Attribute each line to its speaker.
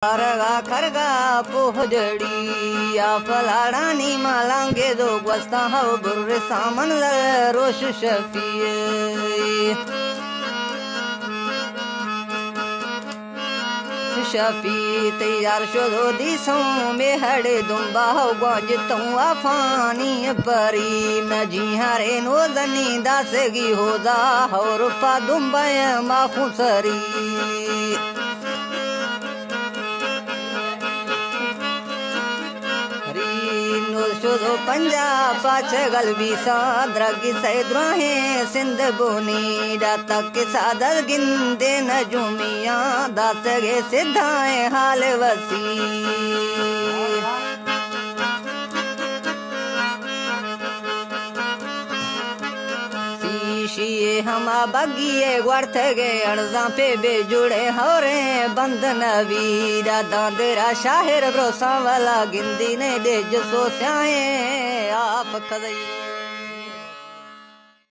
Speaker 1: खरगा खरगा पोहजड़ी या फलाड़ानी मालांगे दो ग्वस्ता हो बुर्र सामन रोश शफी शफी तैयार शोधो दिसों में हड़े दुम्बा हो गौज तू आफानी परी मैं जी हरे नो जनी दासगी हो जा हो रुपा दुम्बा माखू सरी शोधो पंजाब पाचगल भी साद्रगी सैद्रोहे सिंध बोनी डाता के सादर गिंदे नजुमिया दासगे सिद्धाए हाल वसी शीशिए हमा बगिए वर्थ गए अड़जा पे बेजुड़े होरे बंद नवीरा दादरा शाहिर भरोसा वाला गिंदी ने दे जो सो स्याए आप खदई।